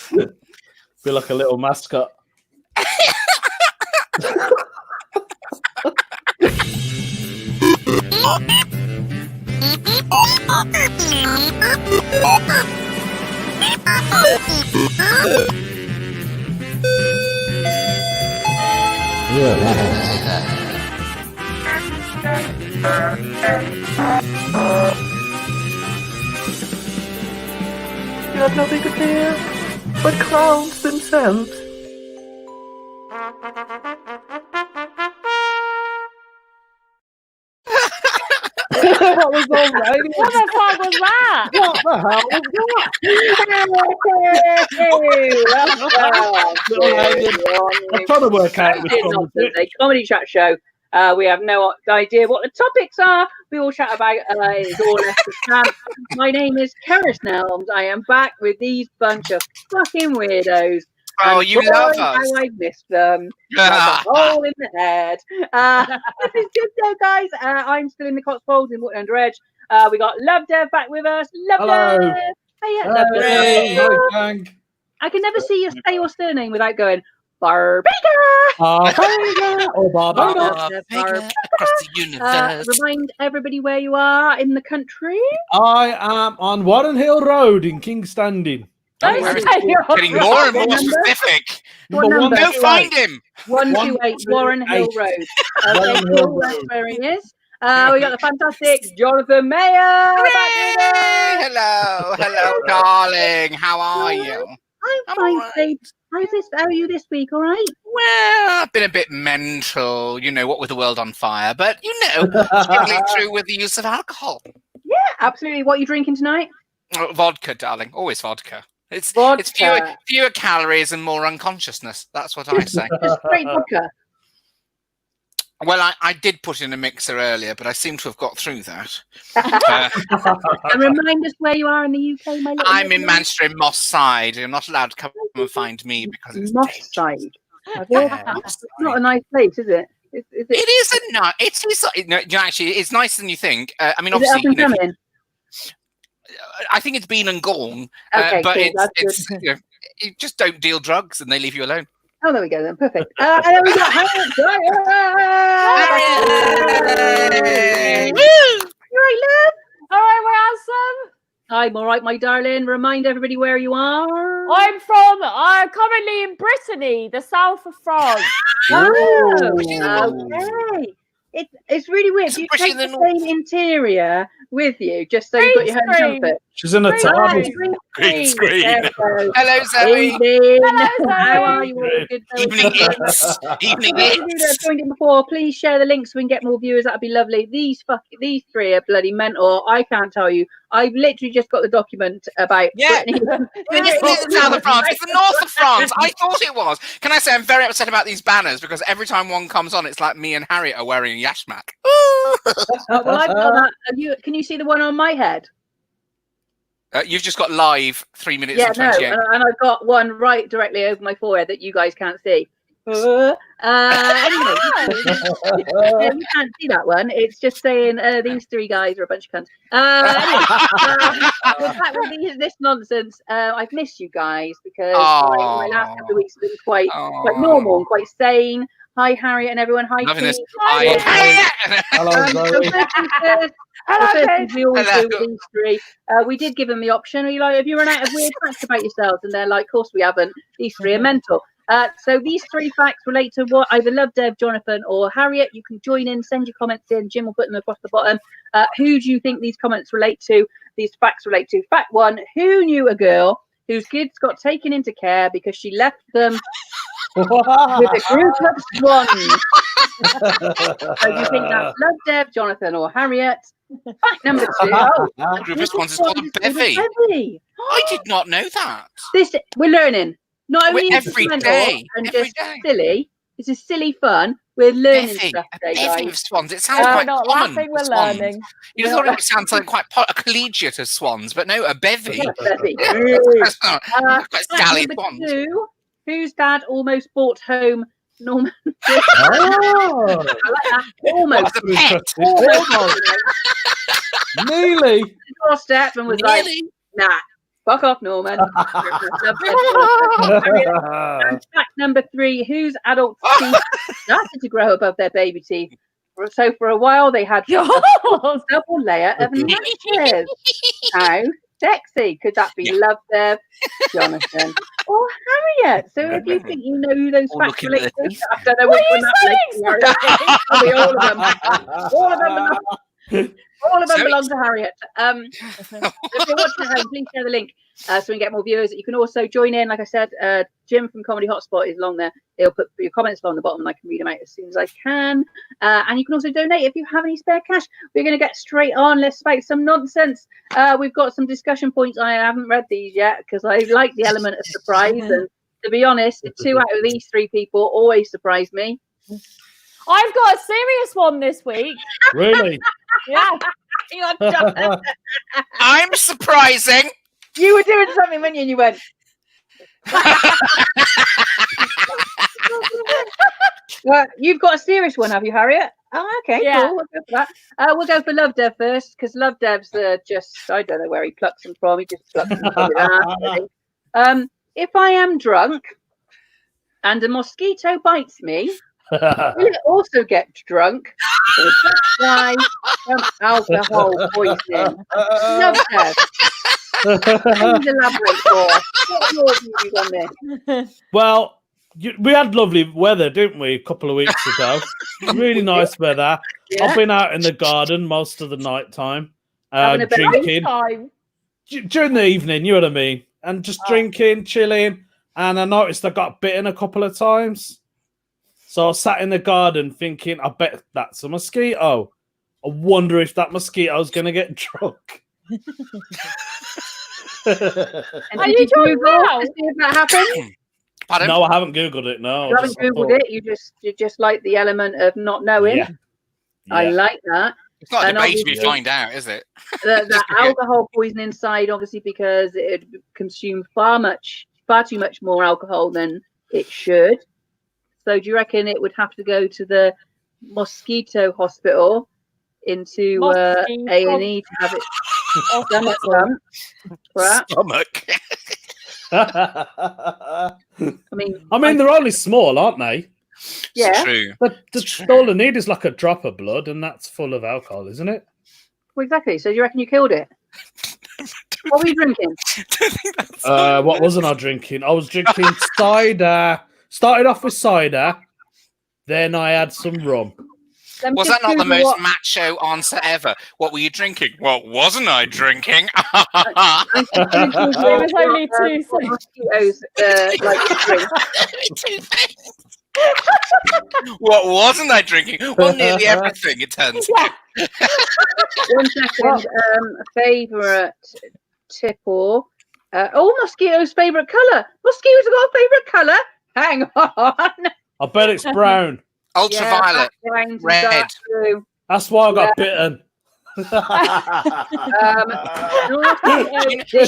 Feel like a little mascot. You have nothing to fear but clowns themselves. What was on radio? What the fuck was that? What the hell was that? I'm trying to work out which one was it. A comedy chat show. We have no idea what the topics are. We all chat about it's all left to chance. My name is Keris Nelms. I am back with these bunch of fucking weirdos. Oh, and you love us. how I missed them. Like a hole in the head. This is good though, guys. I'm still in the Cotswolds in Woodland Edge. We got Love Dev back with us. Love Hello. Dev. Hiya, Love Dev. Hey, bang. I can never see you say your surname without going Barbega. Barbega or Barbados. Across the universe. Remind everybody where you are in the country. I am on Warren Hill Road in King's Standing. Don't Where is say you're Getting more and more number? specific. What number? Go find him. 128 Warren Hill Road. Okay, cool. That's where he is. We got the fantastic Jonathan Mayer. Hello, darling. How are you? I'm fine, babe. How are you this week? All right? Well, I've been a bit mental, what with the world on fire, but struggling through with the use of alcohol. Yeah, absolutely. What are you drinking tonight? Oh, vodka, darling. Always vodka. It's fewer calories and more unconsciousness. That's what I say. Just straight vodka. Well, I did put in a mixer earlier, but I seem to have got through that. And remind us where you are in the UK, my little I'm in Manchester, in Moss Side. You're not allowed to come and find me because it's Moss dangerous. Side. Yeah, It's not a nice place, is it? Is it? It is a nice. Actually, it's nicer than you think. I mean, Is it obviously, up and coming? I think it's been and gone. Okay, but cool, it's you just don't deal drugs and they leave you alone. Oh, there we go then. Perfect. And then we got Harriet. You right, love? All right, we're awesome. I'm all right, my darling. Remind everybody where you are. I'm currently in Brittany, the south of France. Okay. It's really weird. It's You pretty take in the the same interior with you, just so you've got your home Green comfort. She's in a TARDIS. Green screen. There we go. Hello, Zoe. Evening. Hello, Zoe. How are you all? Good. Evening it's. Joined in before. Please share the link so we can get more viewers. That'd be lovely. These three are bloody mental. I can't tell you. I've literally just got the document about. Yeah. Brittany. It isn't the south of France. It's the north of France. I thought it was. Can I say I'm very upset about these banners because every time one comes on, it's like me and Harriet are wearing a yashmak. Well, I've got that. Can you see the one on my head? You've just got live 3 minutes and 28. And I've got one right directly over my forehead that you guys can't see. Anyway, you can't see that one. It's just saying these three guys are a bunch of cunts. We're back with this nonsense. I've missed you guys because my last couple of weeks have been quite normal and quite sane. Hi, Harriet and everyone. Hi, Loving this. Keith. Hi. Hello, Zoe. We always do with these three. We did give them the option. Are you like, have you run out of weird facts about yourselves? And they're like, of course we haven't. These three are mental. So these three facts relate to what either Love Dev, Jonathan, or Harriet. You can join in, send your comments in. Jim will put them across the bottom. Who do you think these comments relate to? These facts relate to. Fact one: who knew a girl whose kids got taken into care because she left them with a group of swans? So you think that's Love Dev, Jonathan, or Harriet? Fact number two. A group of swans is called a bevy. I did not know that. We're learning. Not only is Every it day. and Every just day. silly. This is silly fun. We're learning Bevy. stuff A today, bevy guys. of swans. It sounds We're quite not common. laughing, we're swans. learning. You thought it would sound something quite a collegiate of swans, but no, a bevy. Yeah, bevy. Quite Fact scally number swans. two, whose dad almost brought home Norman? Oh. I like that. Almost. What, as a pet? Almost. Nearly. Doorstep and was like, Nearly. nah. Fuck off, Norman. And fact number 3, whose adult teeth started to grow above their baby teeth? So for a while they had a double layer of lashes. How sexy could that be? Love Dev, Jonathan, or Harriet? So if you think you know who those facts relate to, I don't know which one that relates to. Probably all of them. All of them belong to Harriet. If you're watching at home, please share the link so we can get more viewers. You can also join in. Like I said, Jim from Comedy Hotspot is along there. He'll put your comments along the bottom and I can read them out as soon as I can. And you can also donate if you have any spare cash. We're going to get straight on. Let's spout some nonsense. We've got some discussion points. I haven't read these yet because I like the element of surprise. And to be honest, 2 out of these 3 people always surprise me. I've got a serious one this week. Really? Yeah. I'm surprising. You were doing something, weren't you? And you went. You've got a serious one, have you, Harriet? Oh, okay, Yeah. cool. We'll go for that. We'll go for Love Dev first because Love Dev's just, I don't know where he plucks them from. He just plucks them from his ass, I think. If I am drunk and a mosquito bites me, will it also get drunk? Or just die from alcohol poisoning? Love Dev. Please elaborate for us. What are your views on this? Well, we had lovely weather, didn't we, a couple of weeks ago? Really nice weather. Yeah. I've been out in the garden most of the night time, Having a bit of drinking. Time. During the evening, you know what I mean? And just drinking, chilling. And I noticed I got bitten a couple of times. So I sat in the garden thinking, I bet that's a mosquito. I wonder if that mosquito's going to get drunk. And Are did you drunk Google now? to see if that happened? Pardon? No, I haven't Googled it, no. You haven't Googled it. You just like the element of not knowing. Yeah. I like that. It's not a And debate if you obviously- find out, is it? The alcohol poisoning side, obviously, because it consumed far too much more alcohol than it should. So do you reckon it would have to go to the mosquito hospital into A&E to have it stomach done? Right? Stomach. I mean, they're only small, aren't they? Yeah. It's true. All they need is like a drop of blood, and that's full of alcohol, isn't it? Well, exactly. So do you reckon you killed it? What were you drinking? What wasn't I drinking? I was drinking cider. Started off with cider, then I had some rum. Was that not the most macho answer ever? What were you drinking? What wasn't I drinking? It was only 2 things. Mosquitoes like to drink. What wasn't I drinking? Well, nearly everything, it turns out. 1 second. Favourite tip or mosquitoes' favourite colour. Mosquitoes have got a favourite colour. Hang on. I bet it's brown. Ultraviolet, red. That's why I got bitten. Do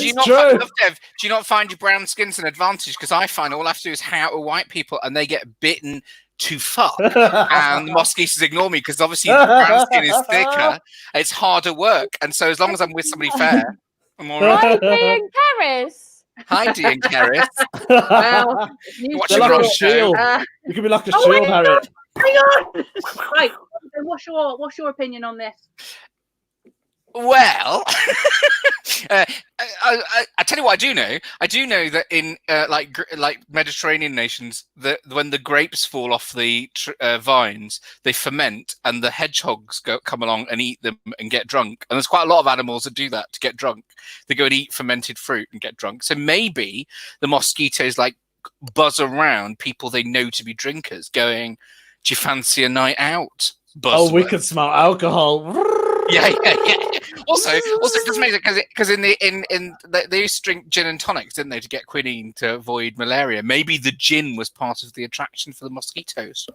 you not find your brown skin's an advantage? Because I find all I have to do is hang out with white people and they get bitten to fuck, and the mosquitoes ignore me because obviously the brown skin is thicker. It's harder work, and so as long as I'm with somebody fair, I'm all right. Hi, Ian Kerris. Hi, Dean Kerris. Well, Watch They're your like a Ross show. shield. You could be like a shield, Harriet. Hang on. Right. So what's your opinion on this? Well, I tell you what I do know. I do know that in like Mediterranean nations, that when the grapes fall off the vines, they ferment, and the hedgehogs come along and eat them and get drunk. And there's quite a lot of animals that do that to get drunk. They go and eat fermented fruit and get drunk. So maybe the mosquitoes like buzz around people they know to be drinkers, going, "Do you fancy a night out?" Oh, we could smell alcohol. Yeah. Also, it doesn't make it because they used to drink gin and tonics, didn't they, to get quinine to avoid malaria? Maybe the gin was part of the attraction for the mosquitoes.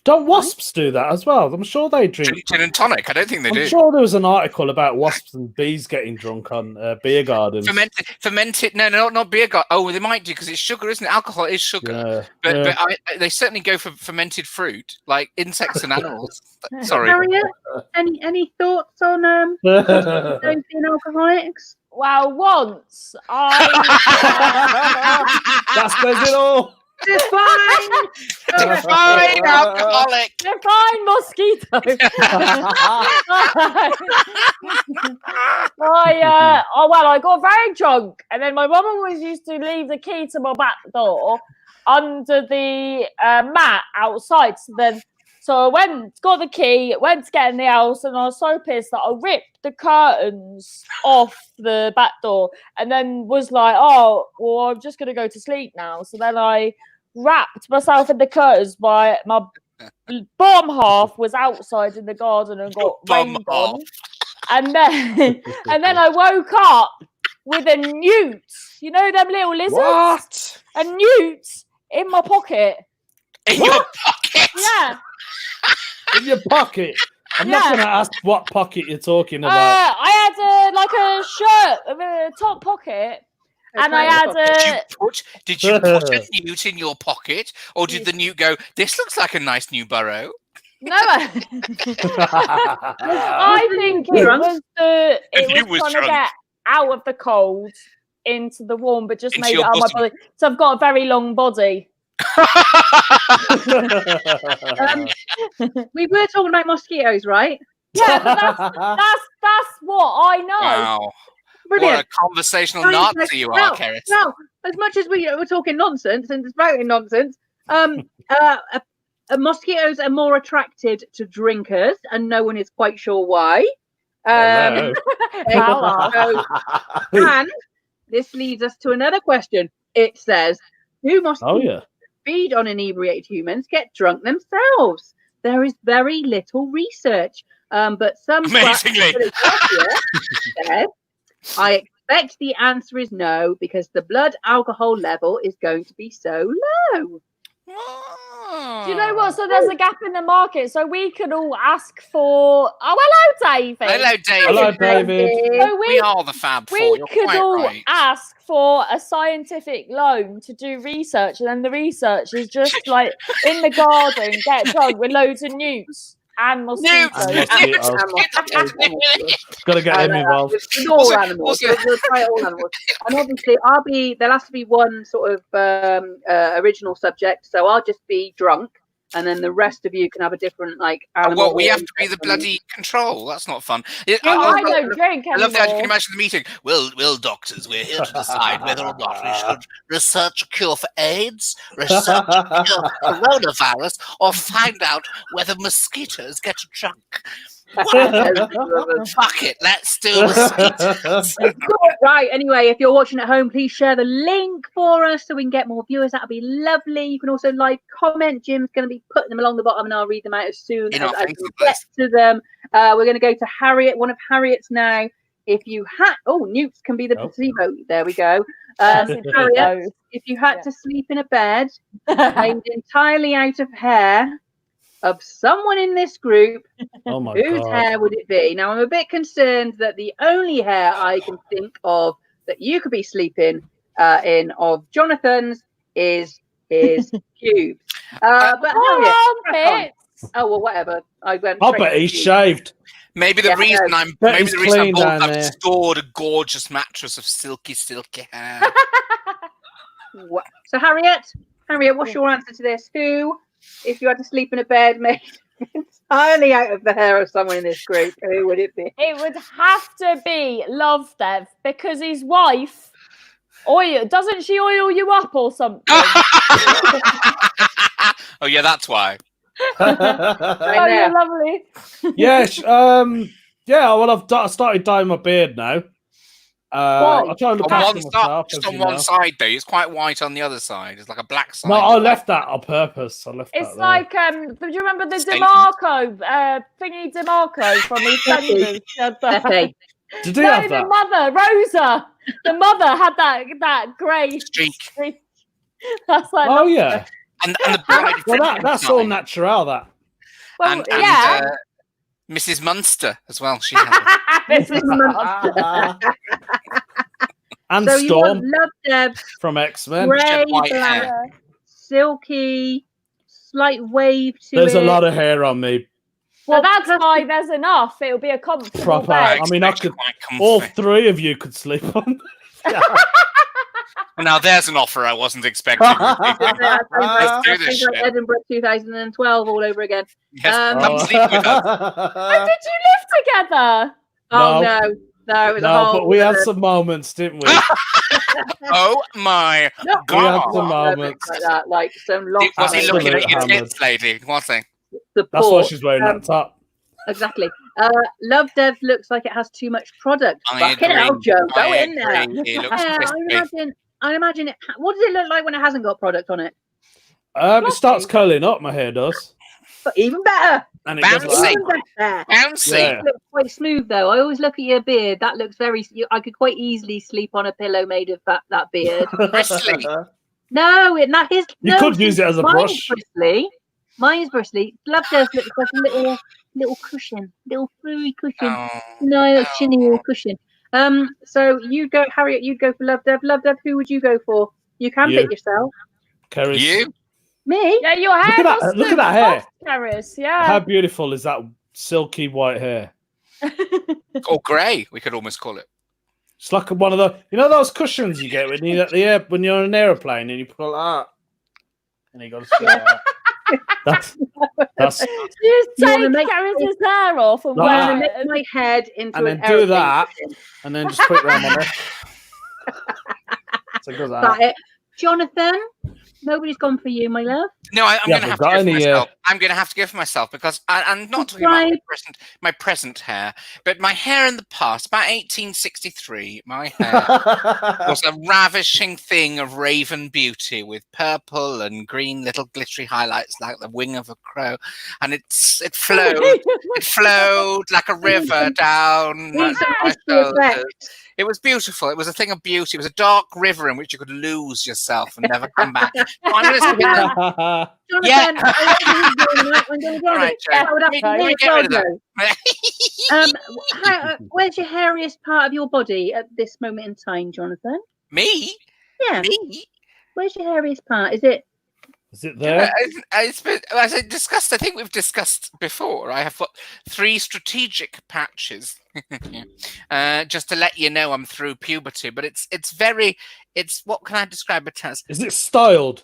Don't wasps do that as well? I'm sure they drink Gin and tonic. I don't think they do. I'm sure there was an article about wasps and bees getting drunk on beer gardens. Fermented. No, not beer garden. Oh, they might do because it's sugar, isn't it? Alcohol is sugar. But they certainly go for fermented fruit, like insects and animals. Sorry. Harriet, any thoughts on being alcoholics? Well, once That says it all. Define alcoholic. Define mosquito. I got very drunk, and then my mum always used to leave the key to my back door under the mat outside. So I got the key, went to get in the house, and I was so pissed that I ripped the curtains off the back door, and then was like, "Oh, well, I'm just gonna go to sleep now." So then I wrapped myself in the curtains. My bottom half was outside in the garden and got rained on, and then I woke up with a newt. You know them little lizards? What? A newt in my pocket. In your pocket? Yeah. In your pocket? I'm not going to ask what pocket you're talking about. I had a shirt, a top pocket, and I had Did you put a newt in your pocket, or did the newt go, "This looks like a nice new burrow"? No, I think it was trying to get out of the cold into the warm, but just made it out of my body. So I've got a very long body. We were talking about mosquitoes, right? Yeah, but that's what I know. Wow. Brilliant. What a conversational Nazi you are, Keris. No, as much as we're talking nonsense and spouting nonsense, mosquitoes are more attracted to drinkers, and no one is quite sure why. And this leads us to another question. It says, do mosquitoes feed on inebriated humans get drunk themselves? There is very little research, but some amazingly said, I expect the answer is no, because the blood alcohol level is going to be so low. Do you know what? So there's a gap in the market. So we could all ask for. Oh, hello, David. Hello, David. Hello, David. So we are the Fab Four. We You're could quite all right. ask for a scientific loan to do research, and then the research is just like in the garden, get drunk with loads of newts and mosquitoes. Got to get them involved. With all animals. We'll try all animals. And obviously, there has to be one sort of original subject. So I'll just be drunk, and then the rest of you can have a different animal. Well, we have to be the bloody control. That's not fun. I don't drink anymore. I love that. You can imagine the meeting. Well, doctors, we're here to decide whether or not we should research a cure for AIDS, research a cure for coronavirus, or find out whether mosquitoes get drunk. Fuck it, let's do mosquitoes. Right, anyway, if you're watching at home, please share the link for us so we can get more viewers. That'll be lovely. You can also comment. Jim's going to be putting them along the bottom, and I'll read them out as soon as I get to them. We're going to go to Harriet, one of Harriet's now. If you had, newts can be the placebo. There we go. Harriet, if you had to sleep in a bed made entirely out of hair of someone in this group, whose hair would it be? Now, I'm a bit concerned that the only hair I can think of that you could be sleeping in of Jonathan's is his pubes. But Harriet, well, whatever. I bet he's shaved. Maybe the reason I'm bald, I've stored a gorgeous mattress of silky hair. So Harriet, what's your answer to this? Who, if you had to sleep in a bed made entirely out of the hair of someone in this group, who would it be? It would have to be Love Dev, because his wife doesn't she oil you up or something? Oh yeah, that's why. You're lovely. Yes. Well, I've started dyeing my beard now. I try and look after myself. Just on one side, though, it's quite white on the other side. It's like a black side. No, I left that on purpose. It's like, do you remember the DeMarco DeMarco from EastEnders? Did you have that? The mother, Rosa. The mother had that grey streak. That's like. Yeah. And the bride. Well, that's all natural. That. Well, and Mrs. Munster as well. She had Mrs. Munster. And so Storm Love Deb from X-Men. Grey, black, silky, slight wave to There's it. a lot of hair on me. So that's why there's enough. It'll be a comfortable Proper. bed. I mean, I could. All three of you could sleep on. Well, now there's an offer I wasn't expecting. Let's do this shit. Edinburgh 2012 all over again. Yes, come sleep with us. When did you live together? Oh No. no, it was a No, whole. but we had some moments, didn't we? Oh my We had God. some moments. like that, like some long. Was he looking at your Absolute tits, lady? Was he? That's why she's wearing that top. Exactly. Love Dev looks like it has too much product. I Fucking hell, agree. Joe, go I in there. agree. It looks Yeah, crispy. I imagine it. What does it look like when it hasn't got product on it? It starts curling up. My hair does, But even better. and it does Bouncy. like Even better. Bouncy. Yeah. It looks quite smooth though. I always look at your beard. That looks very. I could quite easily sleep on a pillow made of that beard. Bristly. No, not his. You no, could use it as a mine's brush. Bristly. Mine's bristly. Love Dev's looks like a little cushion, little furry cushion. Oh. No, chinny little cushion. So you go, Harriet. You'd go for Love Dev. Love Dev. Who would you go for? You can You. pick yourself. Keris. You? Me? Yeah, your hair. Look at that- look at that hair. Keris. Yeah. How beautiful is that silky white hair? Or grey, we could almost call it. It's like one of the, those cushions you get when you at the air when you're on an aeroplane and you put it like that, and you got to sit like that. That's You You take wanna make- Keris's hair off and Like I'm wear gonna it. make my head into and an then do aeroplane that, cushion. and then just put it around my neck. So it goes like That that. it. Jonathan, nobody's gone for you, my love. No, I'm Yeah, going to but have to got go for any, myself. I'm going to have to go for myself because I'm not talking about Describe- my present hair, but my hair in the past, about 1863, my hair was a ravishing thing of raven beauty with purple and green little glittery highlights like the wing of a crow, and it flowed like a river down my These are my mystery shoulders. effects. It was beautiful. It was a thing of beauty. It was a dark river in which you could lose yourself and never come back. So I'm going to skip that. Jonathan, Yeah. I'm going to go. Right, Joe. That would have to Can be we a get rid of problem. that? Where's your hairiest part of your body at this moment in time, Jonathan? Me? Yeah. Me? Where's your hairiest part? Is it? Is it there? As I discussed, I think we've discussed before, I have got 3 strategic patches. Just to let you know I'm through puberty, but it's what can I describe it as? Is it styled?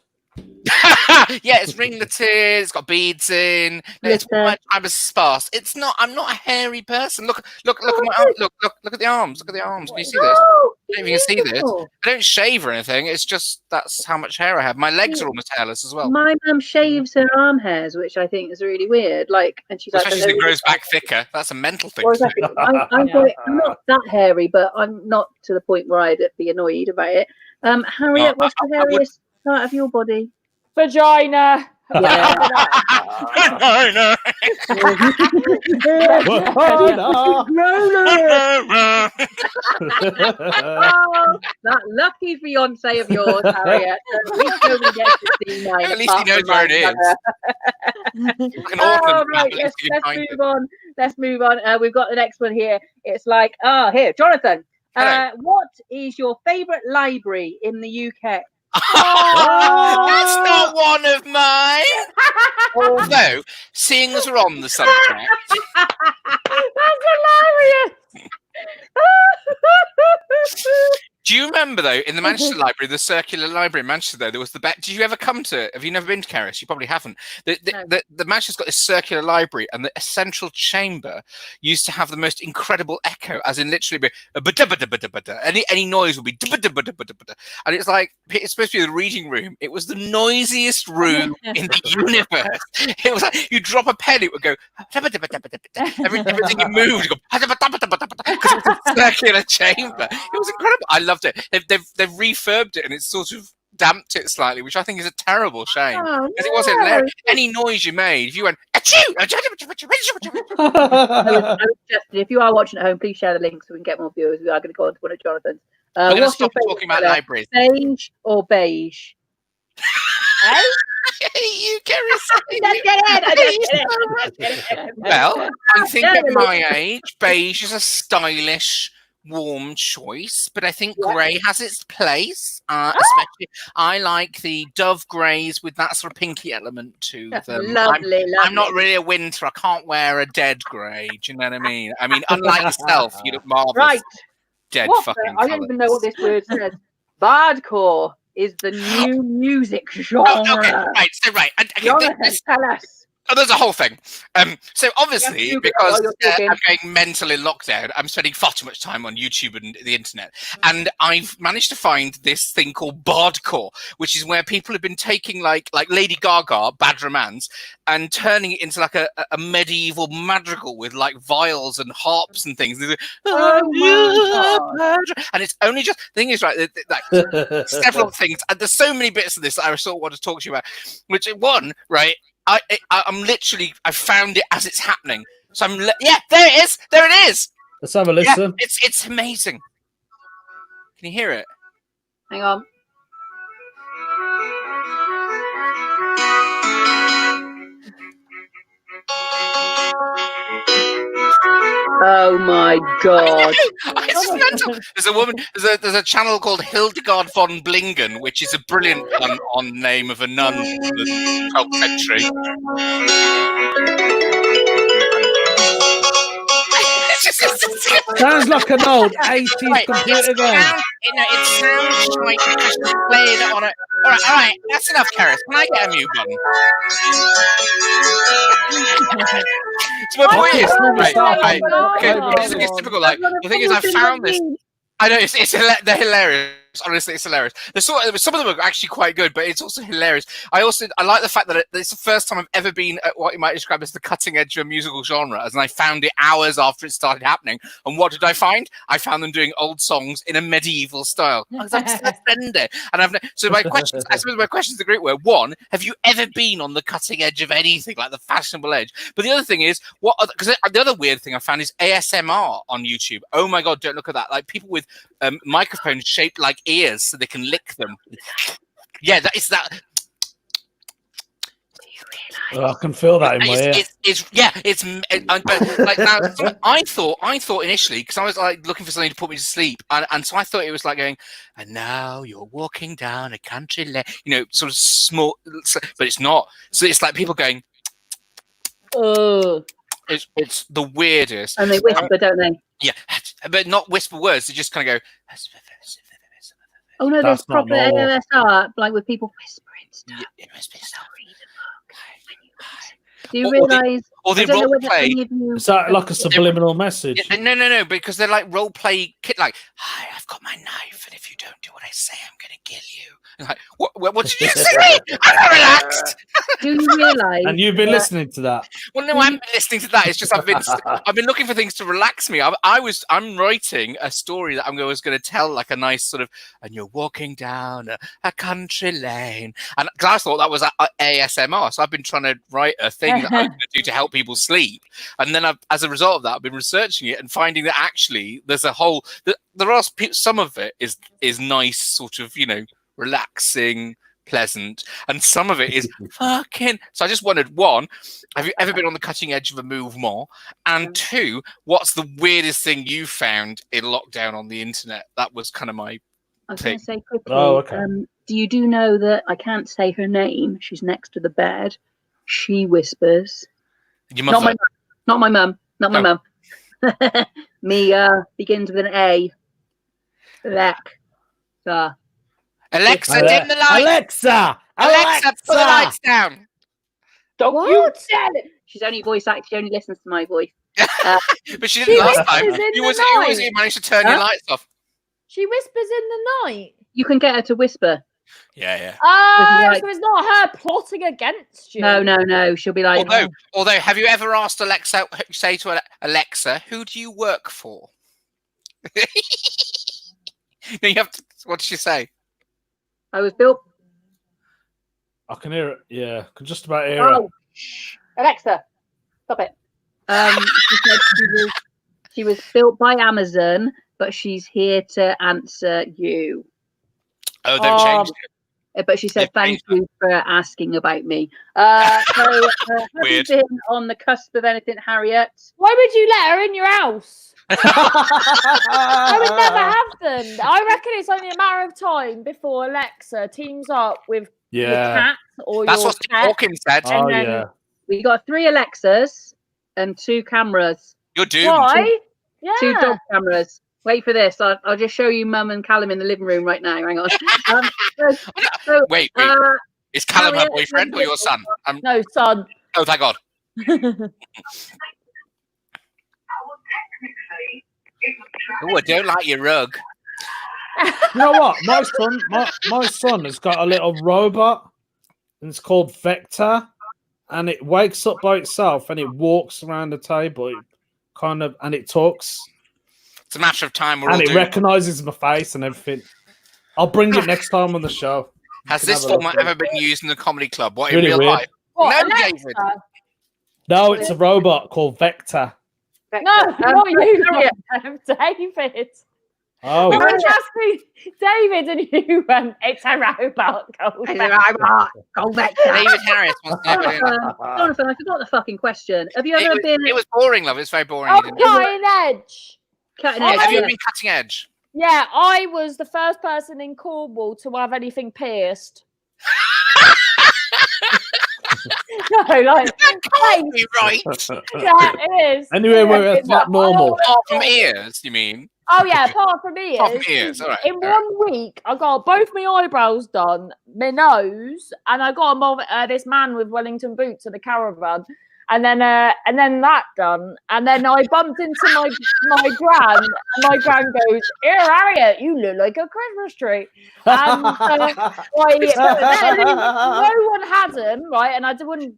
Yeah, it's ringleted, it's got beads in, it's Glitter. what I'm sparse. It's not, I'm not a hairy person. Look at my arm, look at the arms, look at the arms. Can you see this? Oh, I don't know if you can see this. beautiful. I don't shave or anything, it's just that's how much hair I have. My legs are almost hairless as well. My mum shaves her arm hairs, which I think is really weird. Like, and she's like, Especially as it grows back thicker. That's a mental thing. Well, to do. exactly. I'm not that hairy, but I'm not to the point where I'd be annoyed about it. Harriet, what's the I would- hairiest part of your body? Vagina. Yeah. No, no. Oh, that lucky fiance of yours, Harriet. At least nobody gets to see mine. At least he apart knows from where my it is. mother. Like an Oh, orphan, right, at least you can let's find it. move on. Let's move on. We've got the next one here. It's like, here, Jonathan. Hello. What is your favourite library in the UK? That's not one of mine. Although, seeing as we're on the subject, That's hilarious. do you remember though in the Manchester Library, the circular library in Manchester? Though there was the did you ever come to it? Have you never been to Keris? You probably haven't. The Manchester's got this circular library, and the central chamber used to have the most incredible echo, as in literally be any noise would be, and it's like it's supposed to be the reading room. It was the noisiest room in the universe. It was like you drop a pen, it would go everything you moved, go because it was a circular chamber. It was incredible. I loved it. They've refurbed it and it's sort of damped it slightly, which I think is a terrible shame. Oh, Because it wasn't hilarious. Any noise you made, if you went achoo, I would suggest if you are watching at home, please share the link so we can get more viewers. We are going to go on to one of Jonathan's. we're going to What's your stop favourite talking about colour? libraries. Beige or beige? You Keris. Let's get in. I just get it. Well, I think at my age, beige is a stylish warm choice, but I think grey has its place. Especially, I like the dove greys with that sort of pinky element to them. Lovely. I'm not really a winter. I can't wear a dead grey. Do you know what I mean? I mean, unlike yourself, you look marvelous. Right. Dead What fucking I don't even know what this word says. Bardcore is the new music genre. Oh, okay, right. So Jonathan, tell us. Oh, there's a whole thing. So obviously, Yes, because you're I'm going mental in lockdown, I'm spending far too much time on YouTube and the internet. And I've managed to find this thing called bardcore, which is where people have been taking like Lady Gaga, Bad Romance, and turning it into like a medieval madrigal with like viols and harps and things. And it's only just the thing is like several things. And there's so many bits of this that I sort of want to talk to you about. Which one, right? I'm literally, I found it as it's happening. So there it is. There it is. Let's have a listen. Yeah, it's amazing. Can you hear it? Hang on. Oh my god! It's mental. There's a woman. There's a channel called Hildegard von Blingen, which is a brilliant pun on name of a nun from the 12th century. Sounds like an old 80s computer game. It sounds like she's playing it on a. All right. That's enough, Karis. Can I get a mute button? So my point is, it's typical. Like the thing is, I found this. I know they're hilarious. Honestly, it's hilarious. Some of them are actually quite good, but it's also hilarious. I like the fact that it's the first time I've ever been at what you might describe as the cutting edge of a musical genre, and I found it hours after it started happening. And what did I find? I found them doing old songs in a medieval style. I was like, splendid. And so my questions, I suppose my questions to the group were: one, have you ever been on the cutting edge of anything, like the fashionable edge? But the other thing is, because the other weird thing I found is ASMR on YouTube. Oh my god, don't look at that! Like people with microphones shaped like ears so they can lick them. Yeah, that is that. I can feel that in my ear. But like now, I thought initially, because I was like looking for something to put me to sleep, and so I thought it was like going, and now you're walking down a country lane, sort of small, but it's not. So it's like people going, it's the weirdest, and they whisper, don't they? Yeah, but not whisper words. They just kind of go. Oh no, there's proper ASMR, like with people whispering stuff. Yeah, do you realise? Or they role play. Is that like a subliminal message? No, because they're like role play. Like, hi, I've got my knife, and if you don't do what I say, I'm going to kill you. And like, what did you say? I'm not relaxed. Do you realise? And you've been listening to that? Well, no, I haven't been listening to that. It's just I've been looking for things to relax me. I'm writing a story that I'm always going to tell, like a nice sort of, and you're walking down a country lane, and because I thought that was ASMR, so I've been trying to write a thing that I'm going to do to help people sleep, and then as a result of that, I've been researching it and finding that actually there's a whole there are some of it is nice, sort of relaxing, pleasant, and some of it is fucking. So I just wondered, one, have you ever been on the cutting edge of a movement? And two, what's the weirdest thing you found in lockdown on the internet? That was kind of my I was going to say quickly. Oh, okay. Do you know that I can't say her name? She's next to the bed. She whispers. Your mother? Not my mum. Not my mum. Mia begins with an A. Alexa, dim the lights. Alexa, put the lights down. Don't you tell it. She's only voice acting. She only listens to my voice. But she didn't last time. You managed to turn your lights off. She whispers in the night. You can get her to whisper. Yeah. So it's not her plotting against you. No. She'll be like. Although, have you ever asked Alexa? Say to Alexa, who do you work for? No, you have to. What did she say? I was built. I can hear it. Yeah, I can just about hear it. Alexa, stop it. She said she was built by Amazon, but she's here to answer you. Oh, they've changed it. But she said, thank you for asking about me. Have you been on the cusp of anything, Harriet? Why would you let her in your house? I would never have them. I reckon it's only a matter of time before Alexa teams up with your cat or That's your what Steve pet. Hawkins said. Oh, then- yeah. We got 3 Alexas and 2 cameras. You're doomed. Why? Yeah. 2 dog cameras. Wait for this. I'll just show you Mum and Callum in the living room right now. Hang on. Wait. Uh, Is Callum her Harriet, boyfriend or your son? No, son. Oh, thank God. Oh, I don't like your rug. You know what? My son has got a little robot, and it's called Vector, and it wakes up by itself and it walks around the table, and it talks, It's a matter of time. We're all and it doomed. recognizes my face and everything. I'll bring it next time on the show. Has You can this have a look format at it. ever been used in the comedy club? What, Really in real weird. life? What, No, Alexa? David. No, it's a robot called Vector. No, not you, Harriet. David. Oh, I was asking David, and you went, "It's a robot." Go back. David Harris wants to know. Jonathan, I forgot the fucking question. Have you ever been It was boring, love. It's very boring. Oh, You didn't- cutting edge. cutting Oh, edge? Have you Yeah. ever been cutting edge? Yeah, I was the first person in Cornwall to have anything pierced. No, like, Can't be right. yeah, it is. Anyway, where Yeah, it's not normal. Apart from ears, you mean? Oh yeah, apart from ears. Apart from ears, all right. In 1 week, I got both my eyebrows done, my nose, and I got this man with Wellington boots in the caravan, and then that done, and then I bumped into my gran, and my gran goes, "Here, Harriet, you look like a Christmas tree." And no one had them, right? And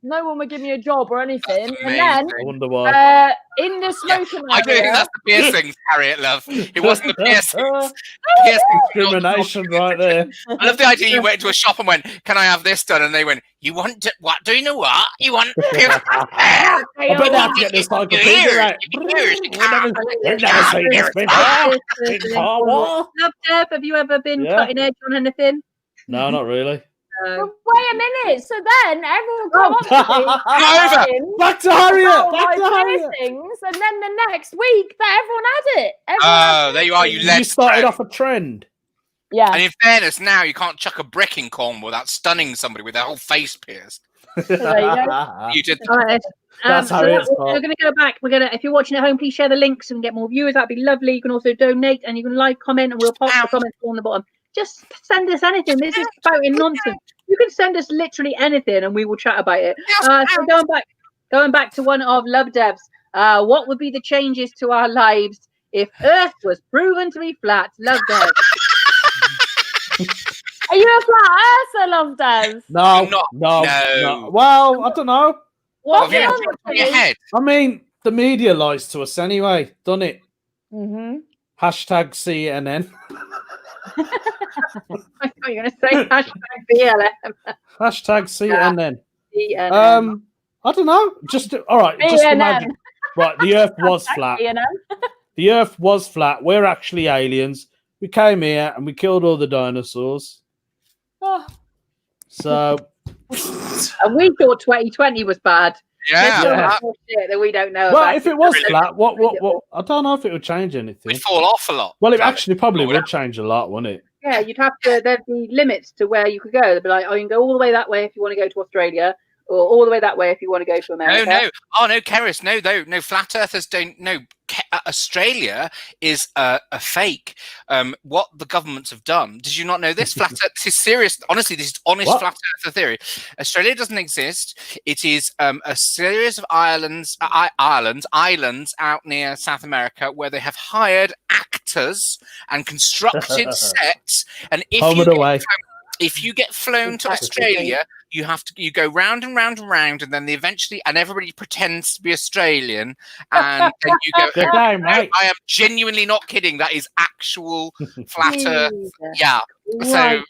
no one would give me a job or anything. That's And then I wonder why. in the smoking I don't think area, that's the piercings, Harriet, love. It wasn't the piercings. Piercings. Discrimination right there. I love the idea you went into a shop and went, "Can I have this done?" And they went, "You want to, what? Do you know what? You want piercings?" I bet I have to get this encyclopedia out. We've never seen this before. Love Deb, have you ever been Yeah. cutting edge on anything? No, not really. Well, wait a minute. So then everyone come up to me. Over. asking Back to Harriet. about Back to my Harriet. piercings, and then the next week that everyone had it. Oh, there you are. You led. You started the off a trend. Yeah. And in fairness, now you can't chuck a brick in Cornwall without stunning somebody with their whole face pierced. There you go. You did. All right. That's So Harriet's we're part. going to go back. If you're watching at home, please share the links and get more viewers. That'd be lovely. You can also donate and you can like, comment, and we'll pop the comments on the bottom. Just send us anything. This is spouting nonsense. You can send us literally anything, and we will chat about it. So going back to one of Love Deb's. What would be the changes to our lives if Earth was proven to be flat? Love Deb. Are you a flat earther, Love Dev? No, Not- no, no. no. Well, I don't know. What's Have you the ever other put your thing? head? I mean, the media lies to us anyway, doesn't it? Mhm. Hashtag CNN. I thought you were going to say hashtag BLM. Hashtag CNN. BLM. I don't know. Just all right. Just BNM. imagine. Right, the Earth was flat. You know? The Earth was flat. We're actually aliens. We came here and we killed all the dinosaurs. Oh, So And we thought 2020 was bad. Yeah. There's so Yeah. much more shit that we don't know well, about. if it was flat, what? I don't know if it would change We anything. fall off a lot. Well, it actually probably Well, would change a lot, wouldn't it? Yeah, you'd have to. There'd be limits to where you could go. They'd be like, "Oh, you can go all the way that way if you want to go to Australia, or all the way that way if you want to go to No, America." no. Oh, no, Keris. No. Flat earthers don't. No. Australia is a fake. What the governments have done. Did you not know this? Flat Earth. This is serious. Honestly, this is honest What? flat earther theory. Australia doesn't exist. It is a series of islands out near South America where they have hired actors and constructed sets. And Home and away. if you get flown to Australia, you go round and round and round, and then everybody pretends to be Australian, and then you go. Good game, mate. I am genuinely not kidding. That is actual flat Earth. Jesus Yeah. So Christ.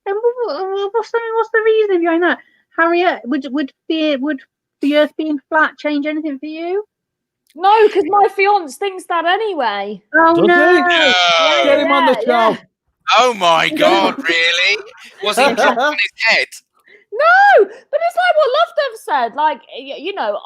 And what's the reason behind that? Harriet, would the Earth being flat change anything for you? no, because my fiance thinks that anyway. Oh Does no! he? Get him on the Yeah, show. oh my god, really? Was he dropped on his head? No, but it's like what Love Dev said. Like, you know,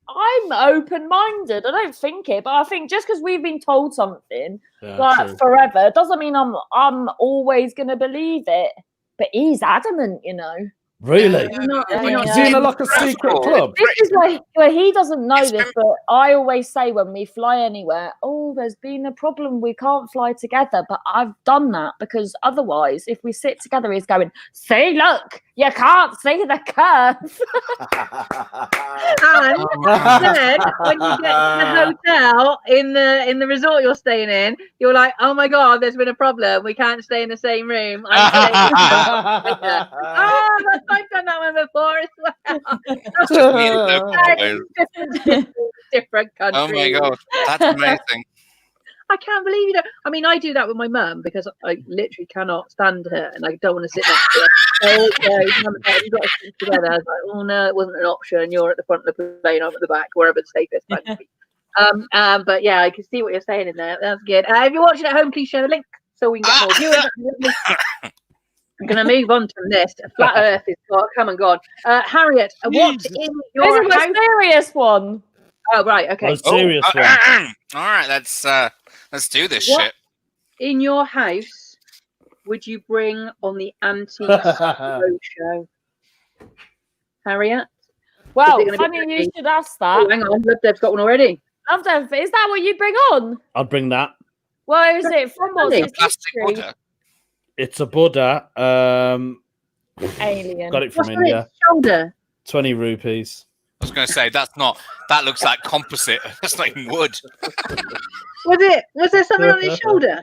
I'm open-minded. I don't think it, but I think just because we've been told something True. forever doesn't mean I'm always gonna believe it. But he's adamant, you know. Really? Is he in like a secret club? This is where he doesn't know this, but I always say when we fly anywhere, oh, there's been a problem, we can't fly together. But I've done that because otherwise, if we sit together, he's going, see, look, you can't see the curve. And then when you get to the hotel in the resort you're staying in, you're like, oh my god, there's been a problem. We can't stay in the same room. I'm staying I've done that one before as well. Different country. Oh my god, that's amazing. I can't believe you don't. I mean, I do that with my mum because I literally cannot stand her and I don't want to sit next to her. Mum, you've got to sit together. I was like, oh no, it wasn't an option. You're at the front of the plane, I'm at the back, wherever the safest. But yeah, I can see what you're saying in there. That's good. If you're watching at home, please share the link so we can get more viewers. I'm going to move on from this. Flat Earth is come and gone. Harriet, what's in your This is a serious one. Oh, right, okay. A serious one. All right, let's do this What shit. in your house would you bring on the anti-show? Harriet? Well, Is it gonna funny be you should ask Oh, that. hang on, Love Dev's got one already. Love Dev, is that what you bring on? I'd bring that. Where is it from? What's its Plastic history? Buddha. It's a Buddha. Alien. Got it from What's on India. its shoulder? 20 rupees. I was going to say that looks like composite. That's not even wood. Was there something on his shoulder?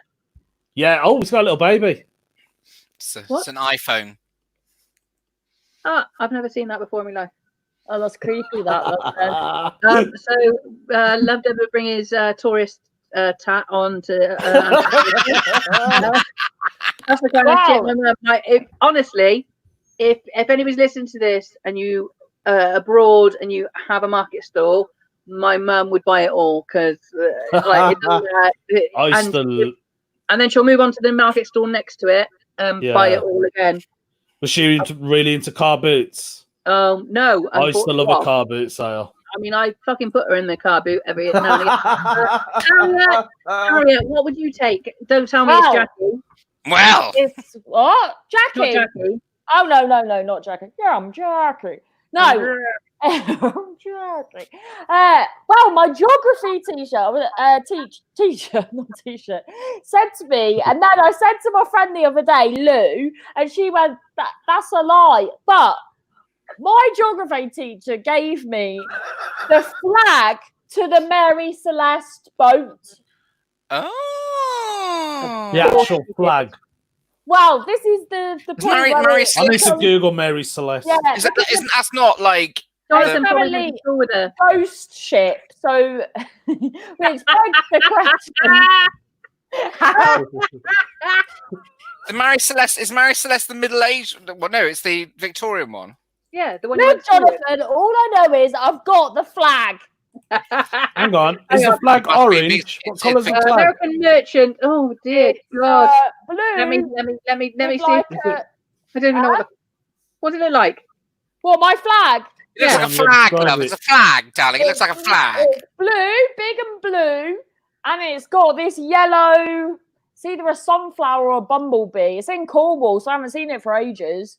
Yeah. Oh, he's got a little baby. It's What? an iPhone. Oh, I've never seen that before in my life. Oh, that's creepy. That. So Love Dev would bring his tourist tat on to. That's the kind of shit my mum. Like, honestly, if anybody's listening to this and you abroad and you have a market stall, my mum would buy it all because like and then she'll move on to the market stall next to it and buy it all again. Was she really into car boots? No, I used to love a car boot sale. I mean, I fucking put her in the car boot every now and again. Harriet, what would you take? Don't tell me it's Jackie. Well, It's what? Jackie? Not Jackie. Oh, no, not Jackie. Yeah, I'm Jackie. No. I'm Jackie. Well, my geography teacher, said to me, and then I said to my friend the other day, Lou, and she went, that's a lie. But my geography teacher gave me the flag to the Mary Celeste boat. oh, The actual flag. Well, this is the point Mary where Mary it- I need to Google Mary Celeste. Yeah, isn't that's not like Jonathan probably Apparently- went to school with her. ghost ship. So, which begs the question. the Mary Celeste? Is Mary Celeste the middle age? Well, no, it's the Victorian one. Yeah, the one you Look, went to school with. Jonathan, all I know is I've got the flag. Hang on. Is the flag Must be orange? What it's colour's the flag? American Merchant. Oh dear God. Blue. Let me with see. like I don't even know what did it look like? what, my flag? It looks Yeah. like a flag, love. It's a flag, darling. It looks like a flag. It's blue, big and blue, and it's got this yellow. It's either a sunflower or a bumblebee. It's in Cornwall, so I haven't seen it for ages.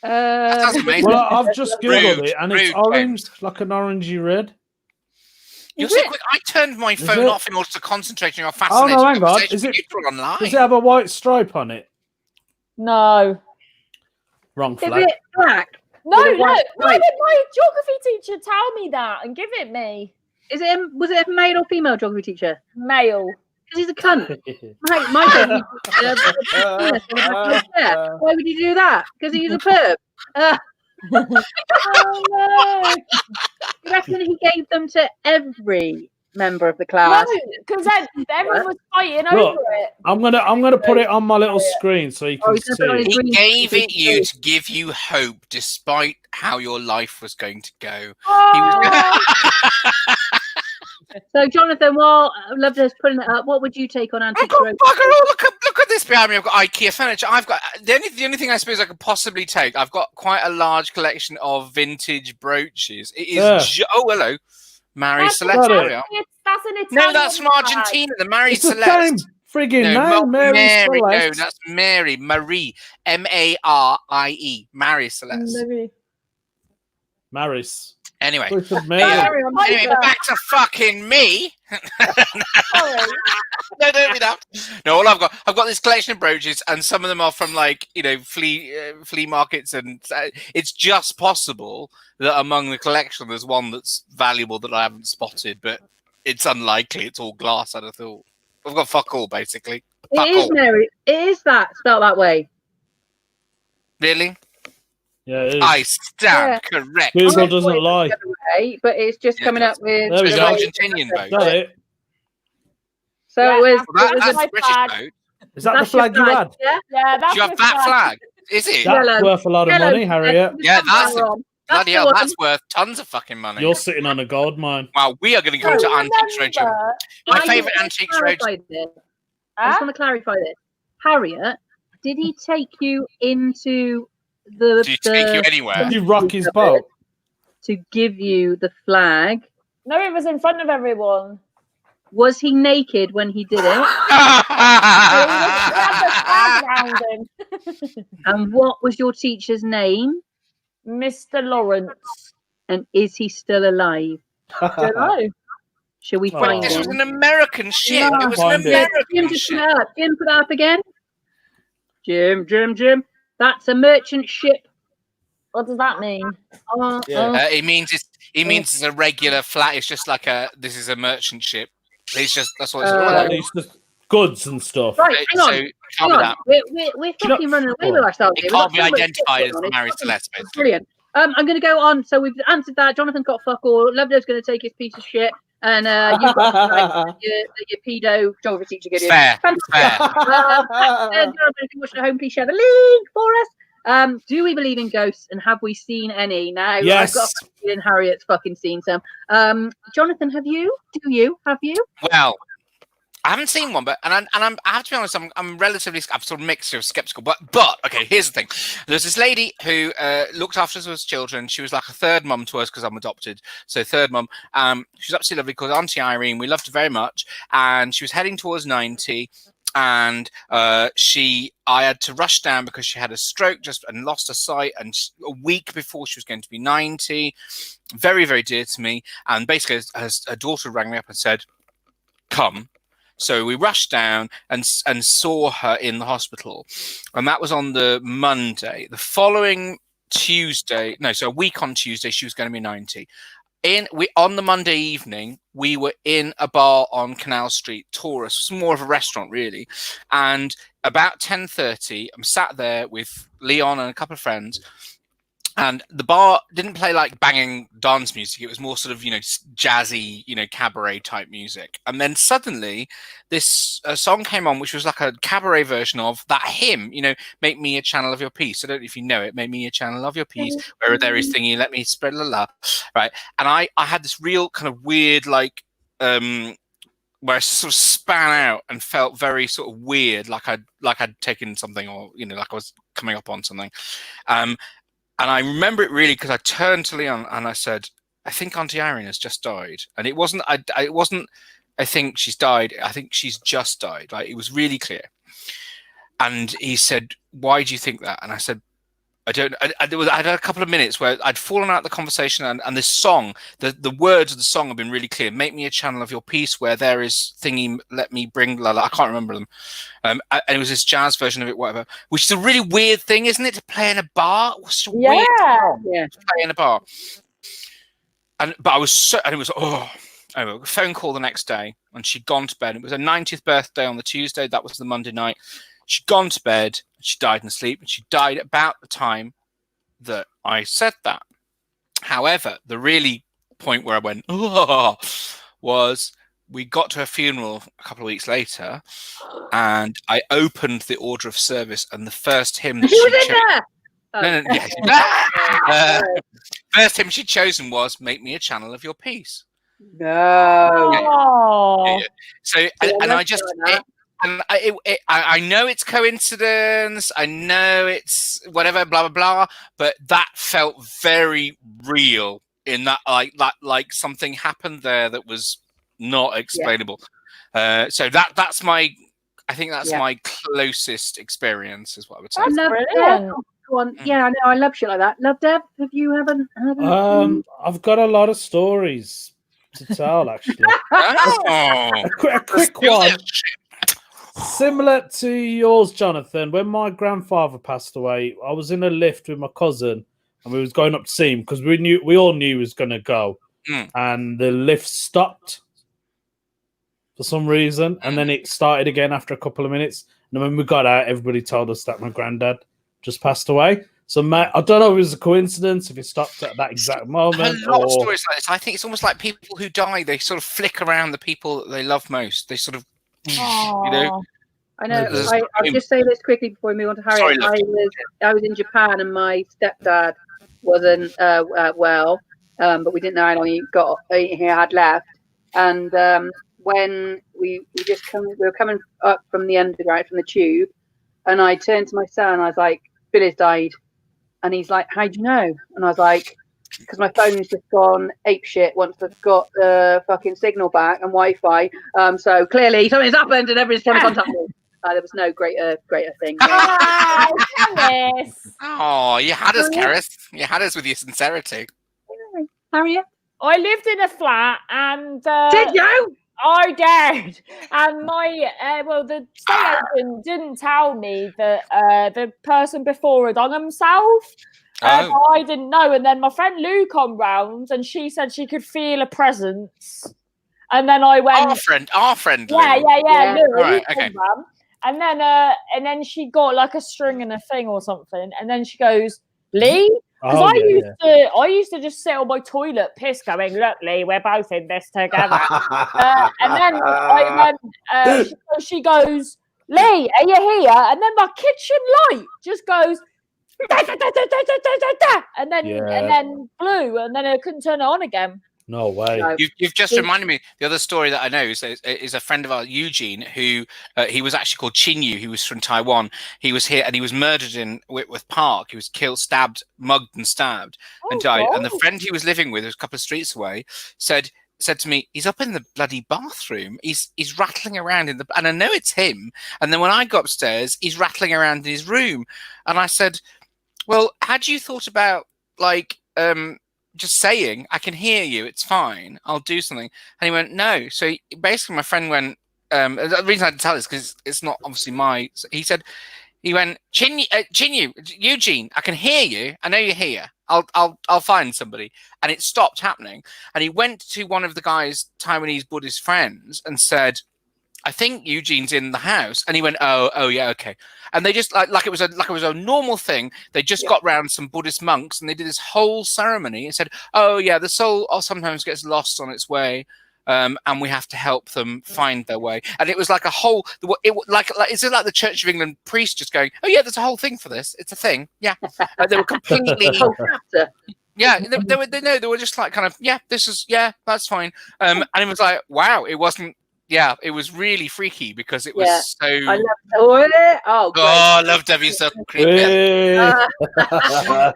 That sounds amazing. Well, I've just Googled Rude, it and it's rude, orange, like an orangey red. You're Is so it? quick. I turned my Is phone it? off in order to concentrate on your Oh, fascinating no, hang on. conversation Is it- with you online. Does it have a white stripe on it? No. Wrong Is flag. it black? No, With a no. white Why stripe. did my geography teacher tell me that and give it me? Was it a male or female geography teacher? Male. Because he's a cunt. My geography teacher. Why would you do that? Because he's a perp. Oh, no. You reckon he gave them to every member of the No, class? because then everyone was fighting Look, over it. I'm gonna put it on my little screen so you Oh, can he's gonna put it on his see. He green gave screen it you face. to give you hope, despite how your life was going to go. Oh, So, Jonathan, while Lovejoy's putting it up, what would you take on I've antique got road? bugger all. Look at this behind me. I've got IKEA furniture. I've got the only thing I suppose I could possibly take. I've got quite a large collection of vintage brooches. It is oh hello, Marie That's Celeste. Got an it. That's an Italian No, that's from flag. Argentina. The Marie It's the Celeste. same frigging No, name, Mary Mary. No, Celeste. that's Mary. Marie. Marie. Marie Celeste. Maybe. Maris. Anyway. It's a Sorry, Mary. I'm Anyway, like, back to fucking me. sorry. No, don't be that. No, all I've got this collection of brooches, and some of them are from like flea markets, and it's just possible that among the collection there's one that's valuable that I haven't spotted, but it's unlikely. It's all glass. I'd have thought. I've got fuck all basically. Fuck It is all. Mary. It is that spelled that way. Really? Yeah, it is. I stand correct. Google doesn't lie. Way, but it's just Yeah, coming it up with. There we It's go. an Argentinian boat. Is that it? So Yeah, it was. Well, it was that's my a British flag. boat. Is that the that's your flag you had? Yeah. Yeah, that's Do you have my that flag? Is it? Yeah. That's Yellow. worth a lot of Yellow. money, Harriet. Yeah, that's the one. Bloody the hell, one. that's worth tons of fucking money. You're sitting on a gold mine. Wow, we are going to go Do to you Antiques Roadshow. remember- My I favourite want to Antiques Roadshow. clarify this. I just want to clarify this. Harriet, did he take you into the? Do you take you anywhere? Did you rock his boat? To give you the flag. No, it was in front of everyone. Was he naked when he did it? So he had the flag round him. And what was your teacher's name? Mr. Lawrence. And is he still alive? Don't know. Shall we Oh. find This was him? an American ship. Yeah. It was an Find it. Jim, American just ship. put that up. Jim, put that up again. Jim. That's a merchant ship. What does that mean? Yeah. It means it's a regular flat. It's just like this is a merchant ship. It's just that's what it's all At about. least the goods and stuff. Right, hang on. So it Hang can't be on. that. We're you know- fucking running away with ourselves It here. can't We've be got so much identified shit as going on. Mary It's fucking Celeste, basically. brilliant. I'm going to go on. So we've answered that. Jonathan got fuck all. Lovejoy's going to take his piece of shit. And you've got like, your pedo geography teacher. Gideon. Fair. Jonathan, if you watch at home, please share the link for us. Do we believe in ghosts, and have we seen any? Now, Yes. I've got a feeling Harriet's fucking seen some. Jonathan, have you? Do you? Have you? Well, I haven't seen one, but I have to be honest. I'm relatively I'm sort of mixed of skeptical. But okay, here's the thing. There's this lady who looked after us as children. She was like a third mum to us because I'm adopted. So third mum. She's absolutely lovely called Auntie Irene. We loved her very much, and she was heading towards 90. And I had to rush down because she had a stroke and lost her sight, and a week before she was going to be 90. Very, very dear to me. And basically, her daughter rang me up and said, "Come." So we rushed down and saw her in the hospital, and that was on the Monday. The following Tuesday, a week on Tuesday, she was going to be 90. On the Monday evening, we were in a bar on Canal Street, Taurus. It's more of a restaurant, really. And about 10:30, I'm sat there with Leon and a couple of friends. And the bar didn't play like banging dance music. It was more sort of, jazzy, cabaret type music. And then suddenly this song came on, which was like a cabaret version of that hymn, Make Me a Channel of Your Peace. I don't know if you know it. Make me a channel of your peace. Where there is thingy, let me spread the love. Right. And I had this real kind of weird, where I sort of span out and felt very sort of weird, like I'd taken something, or, like I was coming up on something. And I remember it really because I turned to Leon and I said, "I think Auntie Irene has just died." And it wasn't, I think she's died. I think she's just died. Like, it was really clear. And he said, "Why do you think that?" And I said, I had a couple of minutes where I'd fallen out of the conversation, and this song, the words of the song have been really clear. Make me a channel of your peace, where there is thingy, let me bring la la. I can't remember them. And it was this jazz version of it, whatever, which is a really weird thing, isn't it, to play in a bar? It was so weird to play in a bar. But I was so, and it was, anyway, phone call the next day, and she'd gone to bed. It was her 90th birthday on the Tuesday. That was the Monday night. She'd gone to bed, she died in sleep, and she died about the time that I said that. However, the really point where I went, was we got to her funeral a couple of weeks later, and I opened the order of service, and the first hymn that He was in chose... there! First hymn she'd chosen was "Make Me a Channel of Your Peace." No. Oh. So and I just. I know it's coincidence. I know it's whatever, blah blah blah. But that felt very real. In that, like something happened there that was not explainable. So that's my. I think that's my closest experience. Is what I would say. That's brilliant. Yeah, I know. I love shit like that. Love Dev. Have you haven't? I've got a lot of stories to tell. Actually, a quick one. Similar to yours, Jonathan. When my grandfather passed away, I was in a lift with my cousin, and we was going up to see him because we all knew he was going to go, and the lift stopped for some reason, and then it started again after a couple of minutes. And when we got out, everybody told us that my granddad just passed away. So, I don't know if it was a coincidence, if it stopped at that exact moment. A lot of stories like this. I think it's almost like people who die, they sort of flick around the people that they love most. They sort of, you know. I know. I'll just say this quickly before we move on to Harriet. I was in Japan, and my stepdad wasn't well, but we didn't know how long he had left. And when we were coming up from the underground, from the tube, and I turned to my son, and I was like, "Billy's died," and he's like, "How do you know?" And I was like, "Because my phone's just gone apeshit once I've got the fucking signal back and Wi-Fi. So clearly something's happened, and everybody's trying to contact me." There was no greater thing. Oh, you had us, Karis. You had us with your sincerity. Harriet? I lived in a flat, and did you? I did, and my the estate agent didn't tell me that the person before had hung himself. I didn't know, and then my friend Lou come round, and she said she could feel a presence, and then I went. Our friend. Lou. Yeah. Lou, right, okay. And then she got like a string and a thing or something, and then she goes, "Lee." Because I used to just sit on my toilet, piss, going, "Look, Lee, we're both in this together." And then I went. She goes, "Lee, are you here?" And then my kitchen light just goes, da, da, da, da, da, da, da, da, and then blew, and then I couldn't turn it on again. No way. You've just reminded me. The other story that I know is a friend of ours, Eugene, who he was actually called Chinyu. He was from Taiwan. He was here and he was murdered in Whitworth Park. He was killed, mugged and stabbed and died. And the friend he was living with, who was a couple of streets away, said to me, "He's up in the bloody bathroom. He's rattling around and I know it's him. And then when I go upstairs, he's rattling around in his room." And I said, "Well, had you thought about just saying, I can hear you, it's fine, I'll do something?" And he went, "No." So basically my friend went, the reason I had to tell this because it's not obviously he went, Chinyu, Eugene, I can hear you, I know you're here, I'll find somebody. And it stopped happening. And he went to one of the guy's Taiwanese Buddhist friends and said, "I think Eugene's in the house." And he went, oh yeah, okay. And they just like it was a normal thing. They just got round some Buddhist monks and they did this whole ceremony and said, "Oh yeah, the soul sometimes gets lost on its way, and we have to help them find their way." And it was like a whole, is it like the Church of England priest just going, "Oh yeah, there's a whole thing for this. It's a thing." Yeah, they were completely. Yeah, they were just like kind of, that's fine. And it was like, wow, it wasn't. Yeah, it was really freaky because it was so. I love love Debbie, so creepy.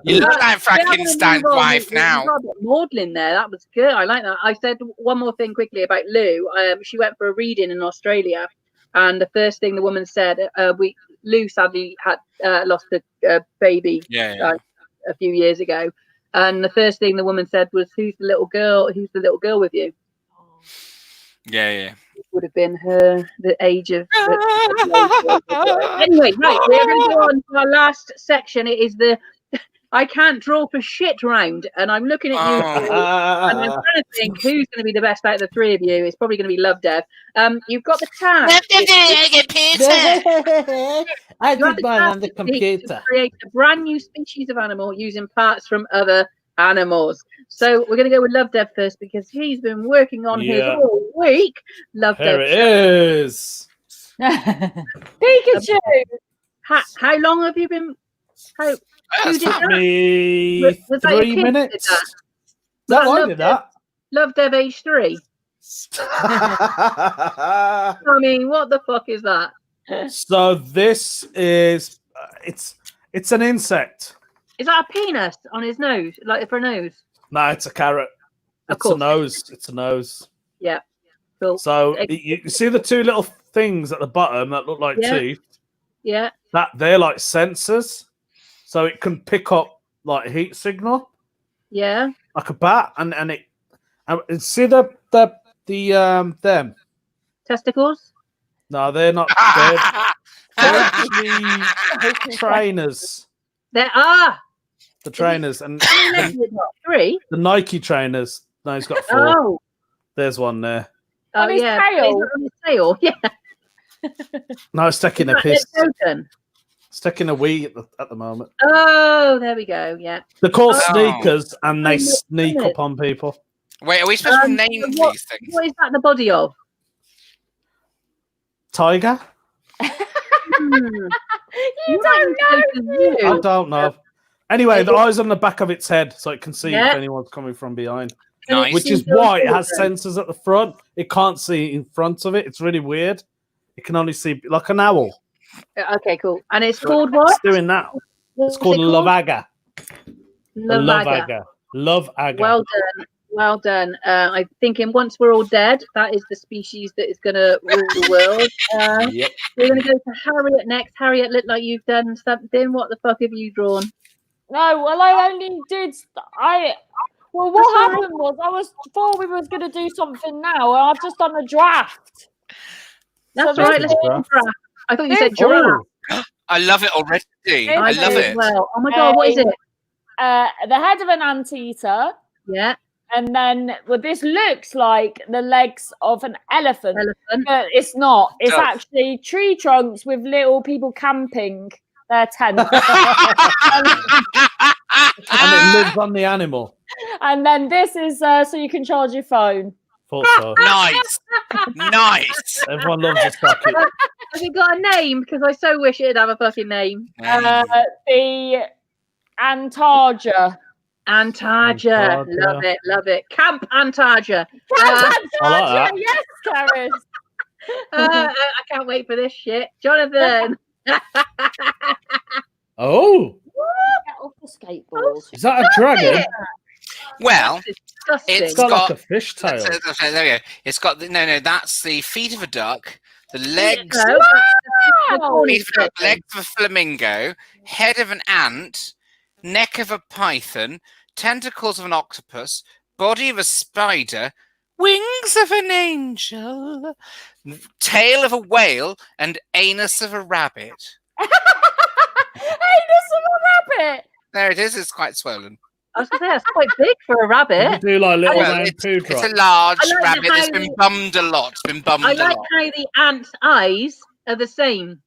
You look like Frankenstein's wife now. Got a bit maudlin there. That was good. I like that. I said one more thing quickly about Lou. She went for a reading in Australia, and the first thing the woman said, Lou sadly had lost a baby a few years ago, and the first thing the woman said was, "Who's the little girl? Who's the little girl with you?" Yeah. Would have been the age of. Anyway, right, we're going to go on to our last section. It is the I can't draw for shit round, and I'm looking at you, and I'm trying to think who's going to be the best out of the three of you. It's probably going to be Love Dev. You've got the task. I did mine on the computer. To create a brand new species of animal using parts from other animals. So we're going to go with Love Dev first because he's been working on his all week. Love Dev. There it is. Pikachu. How long have you been? Who did that? Me Was that 3 minutes. I did that. Love Dev age 3. I mean, what the fuck is that? So this is it's an insect. Is that a penis on his nose, like for a nose? No, it's a carrot. Of It's a course. nose. It's a nose. Yeah. Cool. So you see the two little things at the bottom that look like Yeah. teeth. Yeah. That they're like sensors, so it can pick up like heat signal Yeah. like a bat, and see them. Testicles. No, they're not. They're actually trainers. There are The trainers and not 3. the Nike trainers. No, he's got 4. Oh. There's one there. Oh, On his yeah. tail? Is it on his tail? Yeah. No, it's taking a Is that piss. their token? It's taking a wee at the moment. Oh, there we go. Yeah. They're called Oh. sneakers, and they Oh, sneak isn't it? up on people. Wait, are we supposed to Um, name what- these things? What is that the body of? Tiger? You don't know. I don't know. Anyway, the eyes on the back of its head, so it can see Yeah. if anyone's coming from behind. Nice. Which is why it has sensors at the front. It can't see in front of it. It's really weird. It can only see like an owl. Okay, cool. And it's called what? It's doing that. It's called Lavaga. Lavaga. Love Aga. Well done. Well done. I'm thinking once we're all dead, that is the species that is going to rule the world. Yep. We're going to go to Harriet next. Harriet, look like you've done something. What the fuck have you drawn? No, well, I only did. Well, what happened was I thought we was going to do something now, and I've just done a draft. That's So all right. this Let's do Giraffe. giraffe. I thought you said This- giraffe. I love it already. I love do it. as well. Oh my god, what is it? The head of an anteater, Yeah, and then this looks like the legs of an elephant, elephant. but it's not. It's Does. actually tree trunks with little people camping their tents. And it lives on the animal. And then this is so you can charge your phone. Thought so. Nice. Nice. Everyone loves a socket. Has it got a name? Because I so wish it'd have a fucking name. The Antarja. Antarja. Antarja. Love it, love it. Camp Antarja. Antarja, I like that. yes, Karis. I can't wait for this shit. Jonathan. Oh, Get off the skateboard. is that a dragon? Well, Disgusting. It's It's got like got- a fish tail. there we go. It's got no. That's the feet of a duck, the legs, No, that's the corny feet of a duck, bit. legs of a flamingo, head of an ant, neck of a python, tentacles of an octopus, body of a spider, wings of an angel, tail of a whale, and anus of a rabbit. Hey, this is a rabbit. There it is. It's quite swollen. I was going to say, that's quite big for a You rabbit. do like little Well, round poo It's a drops. large I like rabbit that's how been you- bummed a lot. It's been bummed I a like lot. how the ant's eyes are the same.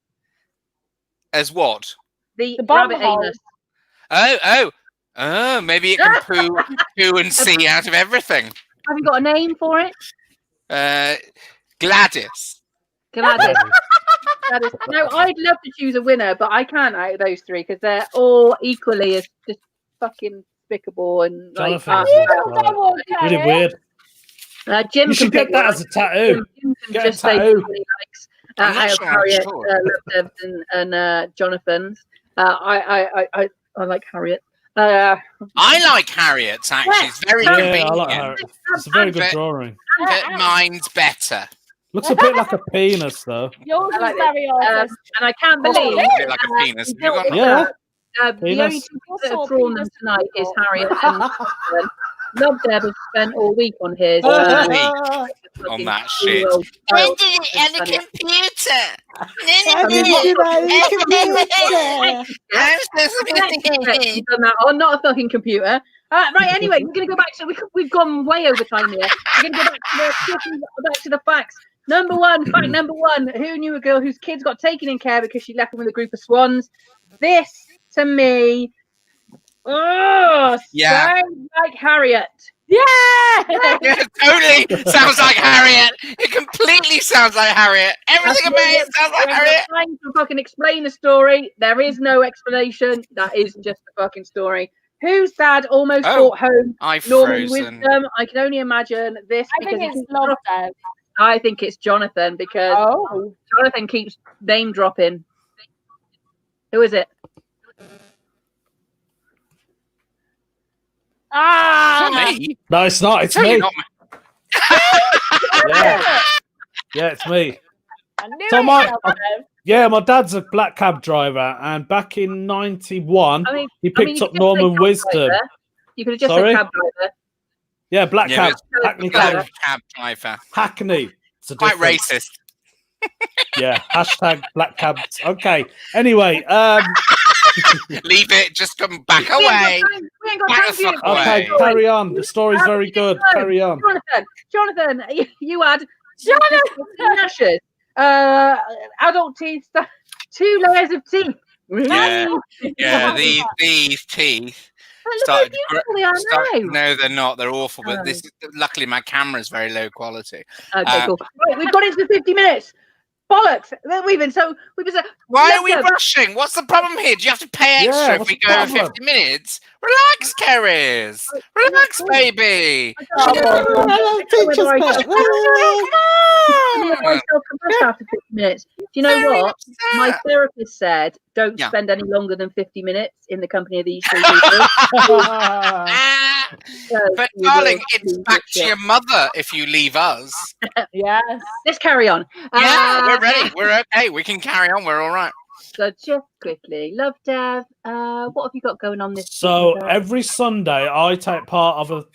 As what? The bum rabbit hole. anus. Oh, maybe it can poo and see out of everything. Have you got a name for it? Gladys. Gladys. Gladys. No, I'd love to choose a winner, but I can't out of those three because they're all equally as just fucking despicable and like. Jonathan, That one, really Karis. weird. Jim You should can get pick that one. as a tattoo. Jim can Get a just say tattoo. what he likes. I'm not Out of sure I'm Harriet, sure. Love Debs and Jonathan's. I like Harriet. I like Harriet's, actually. It's very Yeah, I convenient. like Harry. It's a very good But- drawing. But mine's better. Looks a bit like a penis, though. Yours I is like very artistic. And I can't Oh, believe. yeah. A bit like a penis. Have you Until got- it's, Yeah. the only Penis. two people that have drawn them tonight is Harriet and Jonathan. Love Deb has spent all week on his. All Uh, week on that shit. I did it on the computer. You've done that on not a fucking computer. Right, anyway, we're going to go back to we've gone way over time here. We're going to go back to the facts. Number one, fact number one. Who knew a girl whose kids got taken in care because she left them with a group of swans? This, to me, Yeah. sounds like Harriet. Yeah. Yeah, totally sounds like Harriet. It completely sounds like Harriet. Everything about it sounds like When Harriet. we're trying to fucking explain the story, there is no explanation. That is just the fucking story. Whose dad almost Oh, brought home I've Norman frozen. wisdom? I can only imagine this. I think because it's Love Dev. I think it's Jonathan because Oh. Jonathan keeps name dropping. Who is it? Ah! Me? No, it's not. It's Tell you me. not, Yeah. Yeah, it's me. I knew So it, my- Love Dev. Yeah, my dad's a black cab driver, and back in '91, I mean, he I mean, picked you up could just say Norman cab Wisdom. driver. You could have just Sorry? said cab driver. Yeah, black Yeah, cab, but Hackney black cab, cab driver. Hackney. It's a Quite difference. racist. Yeah, hashtag black cabs. Okay. Anyway, Leave it. Just come back We away. ain't got Back time the for you. fuck away. okay, carry on. The story's very good. Carry on. Jonathan, you had Jonathan! lashes, adult teeth, 2 layers of teeth. Yeah. Yeah, these teeth Look how started. beautiful they are now. No, they're not. They're awful. But Oh. this, luckily, my camera is very low quality. Okay, cool. Right, we've got into the 50 minutes. Bollocks. We've been Why are we Let's go. rushing? What's the problem here? Do you have to pay Yeah, extra if what's we the go over problem? 50 minutes? Relax, Keris. Relax, baby. After 50 minutes. Do you know Very what? upset. My therapist said don't Yeah. spend any longer than 50 minutes in the company of these 3 people. Ah, So but you darling, will it's lose back your to your mother if you leave us. Yes. Let's carry on. Yeah, we're ready. We're okay. We can carry on. We're all right. So just quickly, Love Dev, what have you got going on this So week? every Sunday, I take part of a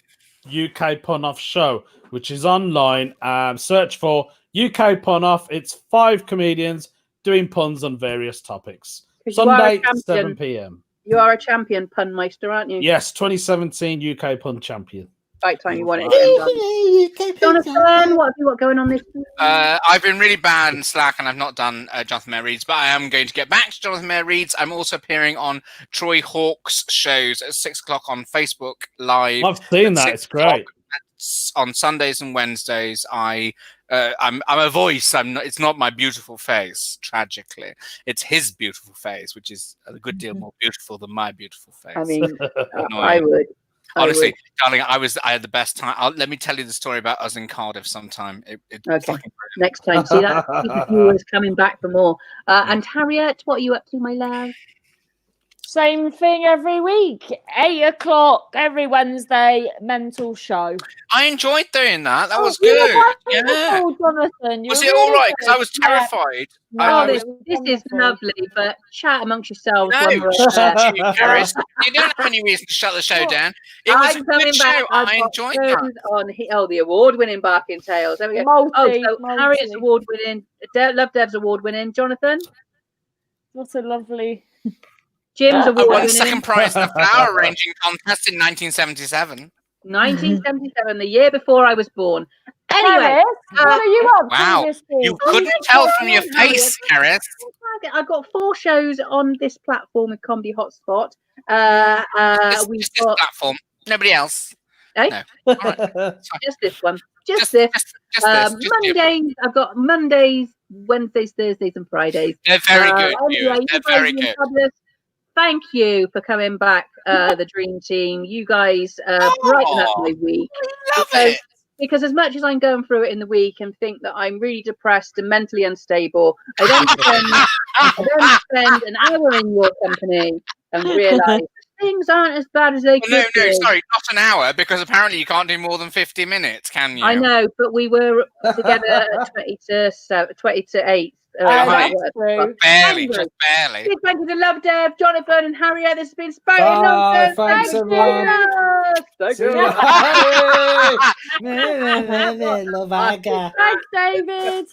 UK Pun Off show, which is online. Search for UK Pun Off. It's 5 comedians doing puns on various topics. 'Cause you are a Sunday, champion. 7 p.m. You are a champion pun meister, aren't you? Yes, 2017 UK Pun Champion. Right time you want it. Jonathan, what have you got going on this week? I've been really bad and slack, and I've not done Jonathan Mayer Reads, but I am going to get back to Jonathan Mayer Reads. I'm also appearing on Troy Hawk's shows at 6 o'clock on Facebook Live. I've seen that. 6 It's great. On Sundays and Wednesdays, I'm a voice. It's not my beautiful face. Tragically, it's his beautiful face, which is a good deal more beautiful than my beautiful face. I mean, Annoying. I would. Honestly, darling, I had the best time. Let me tell you the story about us in Cardiff sometime. Okay. Fucking Next time. See that? Viewers coming back for more. And Harriet, what are you up to, my love? Same thing every week. 8 o'clock every Wednesday. Mental show. I enjoyed doing that. That was you were good. Yeah. wonderful, Jonathan. You Was were it all really right? Because I good. was Yeah. terrified. No, I this was, is lovely, but chat amongst yourselves. no, when we're shut there. you, Karis. You don't have any reason to shut the show down. It was a I'm coming good show. back. I've I got enjoyed that. shows on the award-winning Barking Tales. There we go. Multi, So multi. Harriet's award-winning, Love Dev's award-winning. Jonathan, What a lovely. Jim's I won award-winning. second prize in the flower arranging contest in 1977. 1977, the year before I was born. Anyway, Paris, what are you up to Wow, this week? You couldn't tell from your face, Karis. I've got 4 shows on this platform with Comedy Hotspot. We've Just this got platform. Nobody else. Eh? No. All right. just this one, just Just this. this. Just you. Mondays, I've got Mondays, Wednesdays, Thursdays, and Fridays. They're very good. Anyway, They're you guys very have been good. fabulous. Thank you for coming back, the Dream Team. You guys brighten up my week. Love because, it. because as much as I'm going through it in the week and think that I'm really depressed and mentally unstable, I then spend an hour in your company and realise things aren't as bad as they could No, be. sorry, not an hour, because apparently you can't do more than 50 minutes, can you? I know, but we were together at 20 to 8. Right. That's true. Barely, Anyway. just barely. Big thank you to Love Dev, Jonathan, and Harriet. This has been Spouting Bye, Nonsense. thanks, Thank everyone. you. See ya. Thanks, David.